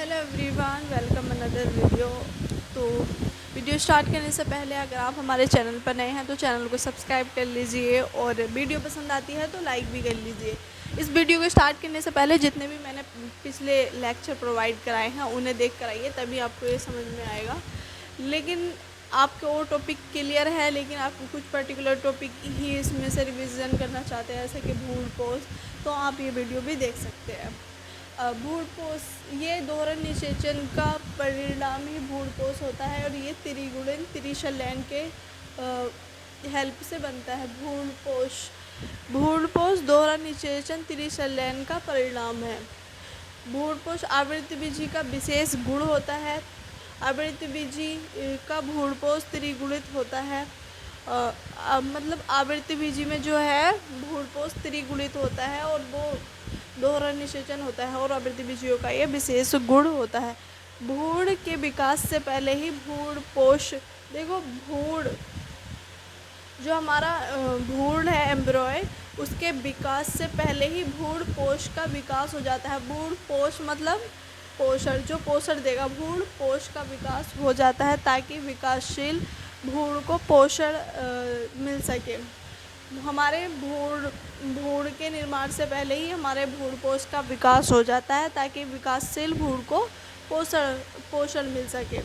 Hello everyone, welcome another video. तो video start करने से पहले अगर आप हमारे चैनल पर नए हैं तो चैनल को सब्सक्राइब कर लीजिए और वीडियो पसंद आती है तो लाइक भी कर लीजिए। इस वीडियो को स्टार्ट करने से पहले जितने भी मैंने पिछले लेक्चर प्रोवाइड कराए हैं उन्हें देख कर आइए, तभी आपको ये समझ में आएगा। लेकिन आपको वो टॉपिक क्लियर है, लेकिन आप कुछ पर्टिकुलर टॉपिक ही इसमें से रिविज़न करना चाहते हैं, जैसे कि भूल पोज, तो आप ये वीडियो भी देख सकते हैं। भूल पोष ये दोहरण निषेचन का परिणाम ही भूल पोष होता है और ये त्रिगुणन त्रिशल्यन के हेल्प से बनता है। भूल पोष दोहरण निषेचन त्रिशल्यन का परिणाम है। भूल पोष आवृत्ति बीजी का विशेष गुण होता है। आवृत्ति बीजी का भूल पोष त्रिगुणित होता है। मतलब आवृत्ति बीजी में जो है भूल पोष त्रिगुणित होता है और वो दोहरा निषेचन होता है और आवृत्ति बीजियों का ये विशेष गुण होता है। भ्रूण के विकास से पहले ही भ्रूण पोष, देखो भ्रूण जो हमारा भ्रूण है एम्ब्रॉय, उसके विकास से पहले ही भ्रूण पोष का विकास हो जाता है। भ्रूण पोष मतलब पोषण, जो पोषण देगा, भ्रूण पोष का विकास हो जाता है ताकि विकासशील भ्रूण को पोषण मिल सके। हमारे भ्रूण के निर्माण से पहले ही हमारे भ्रूण पोष का विकास हो जाता है ताकि विकासशील भ्रूण को पोषण मिल सके।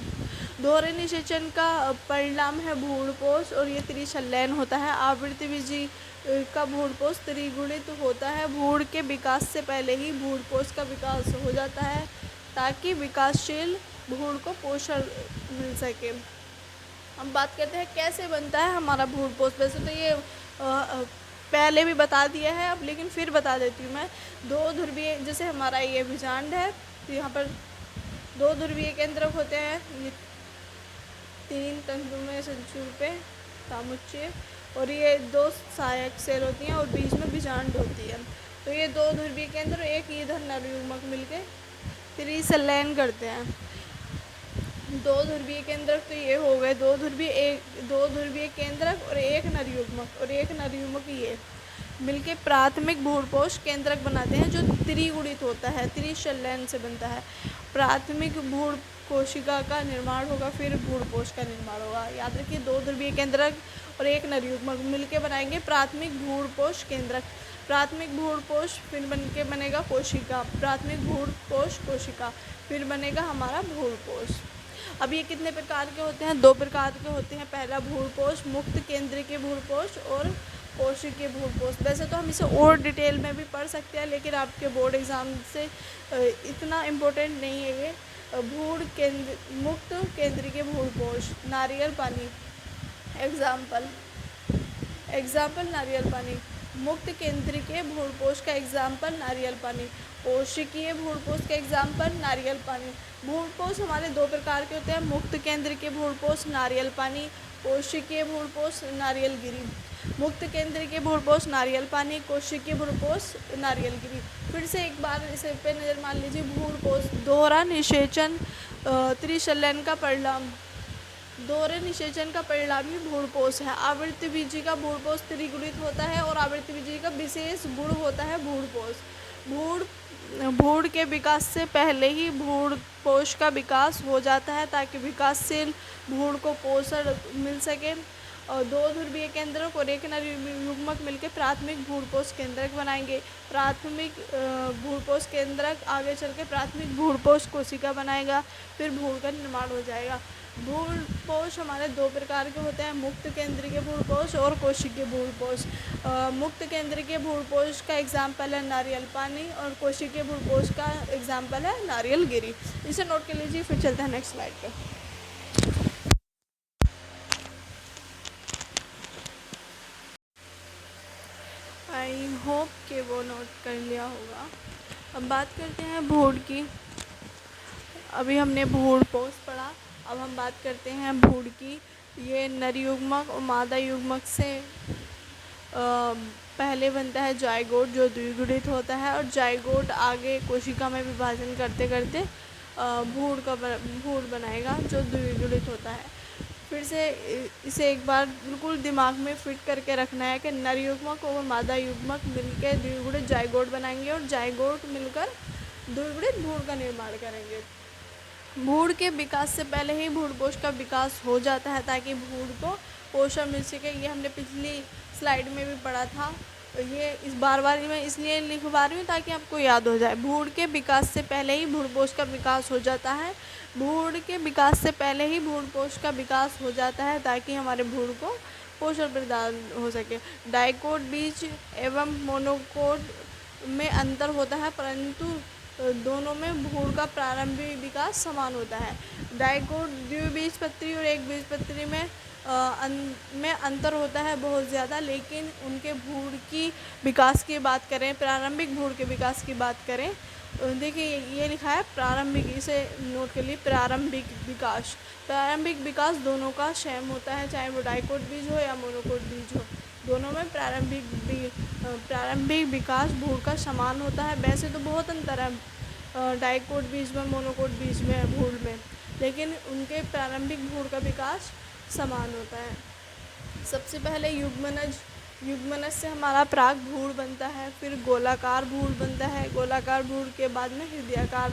दोहरे निषेचन का परिणाम है भ्रूण पोष और ये त्रिशल्यन होता है। आवृत्ति बीजी का भ्रूण पोष त्रिगुणित होता है। भ्रूण के विकास से पहले ही भ्रूण पोष का विकास हो जाता है ताकि विकासशील भ्रूण को पोषण मिल सके। हम बात करते हैं कैसे बनता है हमारा भ्रूण पोष। वैसे तो ये पहले भी बता दिया है अब, लेकिन फिर बता देती हूँ मैं। दो ध्रुवीय, जैसे हमारा ये बीजांड है तो यहाँ पर दो ध्रुवीय केंद्रक होते हैं। ये 3 तंतुमय संचूर पे सामुच्चय और ये 2 सहायक सेल होती हैं और बीच में बीजांड होती है। तो ये 2 ध्रुवीय केंद्र एक ईंधन नरयुग्मक मिलके त्रिशल्यन करते हैं। 2 ध्रुवीय केंद्रक तो ये हो गए, 2 ध्रुवीय केंद्रक और एक नरयुग्मक ये मिलके प्राथमिक भ्रूण पोष केंद्रक बनाते हैं जो त्रिगुणित होता है, त्रिशल्यन से बनता है। प्राथमिक भ्रूण कोशिका का निर्माण होगा, फिर भ्रूण पोष का निर्माण होगा। याद रखिए, 2 ध्रुवीय केंद्रक और एक नरयुग्मक मिलके बनाएंगे प्राथमिक भ्रूण पोष केंद्रक। प्राथमिक भ्रूण पोष फिर बनके बनेगा कोशिका, प्राथमिक भ्रूण पोष कोशिका, फिर बनेगा हमारा भ्रूण पोष। अब ये कितने प्रकार के होते हैं? 2 प्रकार के होते हैं। पहला भ्रूण पोष मुक्त केंद्रीय भ्रूण पोष और कोशिकीय भ्रूण पोष। वैसे तो हम इसे और डिटेल में भी पढ़ सकते हैं, लेकिन आपके बोर्ड एग्जाम से इतना इम्पोर्टेंट नहीं है ये। मुक्त केंद्रीय भ्रूण पोष, नारियल पानी, एग्जाम्पल नारियल पानी। मुक्त केंद्रीय भ्रूण पोष का एग्जाम्पल नारियल पानी। कोशिकीय भ्रूण पोष का एग्जाम्पल नारियल पानी। भ्रूण पोष हमारे 2 प्रकार के होते हैं। मुक्त केंद्रीय भ्रूण पोष नारियल पानी, कोशिकीय भ्रूण पोष नारियल गिरी। मुक्त केंद्रीय भ्रूण पोष नारियल पानी, कोशिकीय भ्रूण पोष नारियल गिरी। फिर से एक बार इसे पे नज़र मान लीजिए। भ्रूण पोष दोहरा निषेचन त्रिशल्यन का परिणाम, दोहरे निषेचन का परिणाम ही भ्रूण पोष है। आवृत्ति बीजी का भ्रूण पोष त्रिगुणित होता है और आवृत्ति बीजी का विशेष गुण होता है भ्रूण पोष। भ्रूण के विकास से पहले ही भ्रूण पोष का विकास हो जाता है ताकि विकासशील भ्रूण को पोषण मिल सके। और 2 ध्रुवीय केंद्रक और एक नरयुग्मक मिलकर प्राथमिक भ्रूण पोष केंद्रक बनाएंगे। प्राथमिक भ्रूण पोष केंद्रक आगे चल के प्राथमिक भ्रूण पोष कोशिका बनाएगा, फिर भ्रूण का निर्माण हो जाएगा। भ्रूण पोष हमारे 2 प्रकार के होते हैं। मुक्त केंद्रीय भ्रूण पोष और कोशिकीय भ्रूण पोष। मुक्त केंद्रीय भ्रूण पोष का एग्जाम्पल है नारियल पानी और कोशिकीय भ्रूण पोष का एग्जाम्पल है नारियल गिरी। इसे नोट कर लीजिए, फिर चलते हैं नेक्स्ट स्लाइड पे। आई होप कि वो नोट कर लिया होगा। अब बात करते हैं भ्रूण की। अभी हमने भ्रूण पोष पढ़ा, अब हम बात करते हैं भ्रूण की। ये नरयुग्मक और मादा युग्मक से पहले बनता है जाइगोट जो द्विगुणित होता है और जाइगोट आगे कोशिका में विभाजन करते करते भ्रूण बनाएगा जो द्विगुणित होता है। फिर से इसे एक बार बिल्कुल दिमाग में फिट करके रखना है कि नरयुग्मक और मादा युग्मक मिलकर द्विगुणित जाइगोट बनाएंगे और जाइगोट मिलकर द्विगुणित भ्रूण का निर्माण करेंगे। भ्रूण के विकास से पहले ही भ्रूणपोष का विकास हो जाता है ताकि भ्रूण को पोषण मिल सके। ये हमने पिछली स्लाइड में भी पढ़ा था। ये इस बार मैं इसलिए लिखवा रही हूँ ताकि आपको याद हो जाए। भ्रूण के विकास से पहले ही भ्रूणपोष का विकास हो जाता है। भ्रूण के विकास से पहले ही भ्रूणपोष का विकास हो जाता है ताकि हमारे भ्रूण को पोषण प्रदान हो सके। डाइकोट बीज एवं मोनोकोट में अंतर होता है, परंतु दोनों में भ्रूण का प्रारंभिक विकास समान होता है। डाइकोट द्विबीजपत्री और एक बीजपत्री में अंतर होता है बहुत ज़्यादा, लेकिन उनके भ्रूण की विकास की बात करें, प्रारंभिक भ्रूण के विकास की बात करें, देखिए ये लिखा है प्रारंभिक, इसे नोट कर लिए, प्रारंभिक विकास। प्रारंभिक विकास दोनों का सेम होता है, चाहे वो डाइकोट बीज हो या मोनोकोट बीज हो, दोनों में प्रारंभिक विकास भ्रूण का समान होता है। वैसे तो बहुत अंतर है डाइकोट बीज में, मोनोकोट बीज में, भ्रूण में, लेकिन उनके प्रारंभिक भ्रूण का विकास समान होता है। सबसे पहले युग्मनज से हमारा प्राक भ्रूण बनता है, फिर गोलाकार भ्रूण बनता है, गोलाकार भ्रूण के बाद में हृदयाकार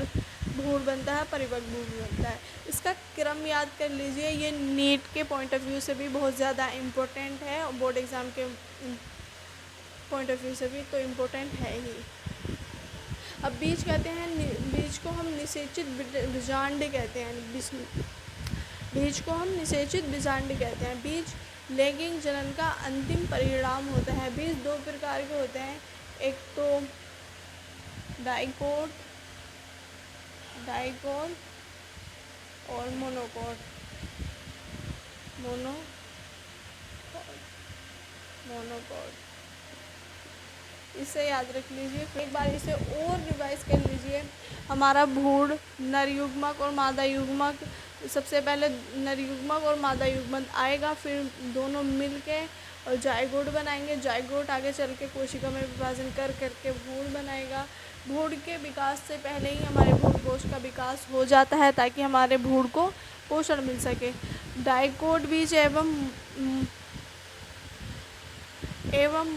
भ्रूण बनता है, परिपक्व भ्रूण बनता है। इसका क्रम याद कर लीजिए, ये नीट के पॉइंट ऑफ व्यू से भी बहुत ज़्यादा इम्पोर्टेंट है और बोर्ड एग्ज़ाम के पॉइंट ऑफ व्यू से भी तो इम्पोर्टेंट है ही। अब बीज कहते हैं, बीज को हम निषेचित बीजांड कहते हैं, बीज को हम निषेचित बीजांड कहते हैं। बीज लैंगिक जनन का अंतिम परिणाम होता है। बीज दो प्रकार के होते हैं, एक तो डाइकोट और मोनोकोट। इसे याद रख लीजिए, एक बार इसे और रिवाइज कर लीजिए। हमारा भ्रूण नर युग्मक और मादा युग्मक, सबसे पहले नर युग्मक और मादा युग्मक आएगा, फिर दोनों मिलके और जाइगोट बनाएंगे। जाइगोट आगे चल के कोशिका में विभाजन करके भ्रूण बनाएगा। भ्रूण के विकास से पहले ही हमारे भ्रूणपोष का विकास हो जाता है ताकि हमारे भ्रूण को पोषण मिल सके। डाइकोट बीज एवं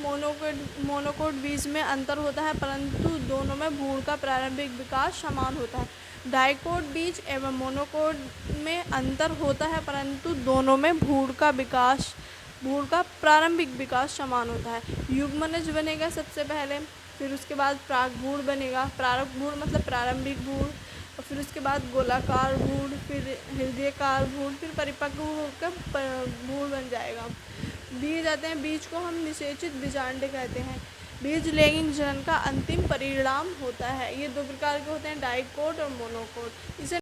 मोनोकोट बीज में अंतर होता है, परंतु दोनों में भ्रूण का प्रारंभिक विकास समान होता है। डाइकोट बीज एवं मोनोकोट में अंतर होता है, परंतु दोनों में भ्रूण का प्रारंभिक विकास समान होता है। युग्मनज बनेगा सबसे पहले, फिर उसके बाद प्राकभ्रूण बनेगा। प्रारंभ भ्रूण मतलब प्रारंभिक भ्रूण, और फिर उसके बाद गोलाकार भ्रूण, फिर हृदयकार भ्रूण, फिर परिपक्व होकर भ्रूण बन जाएगा। बीज आते हैं, बीज को हम निषेचित बीजांड कहते हैं। बीज लैंगिक जनन का अंतिम परिणाम होता है। ये दो प्रकार के होते हैं, डाइकोट और मोनोकोट। इसे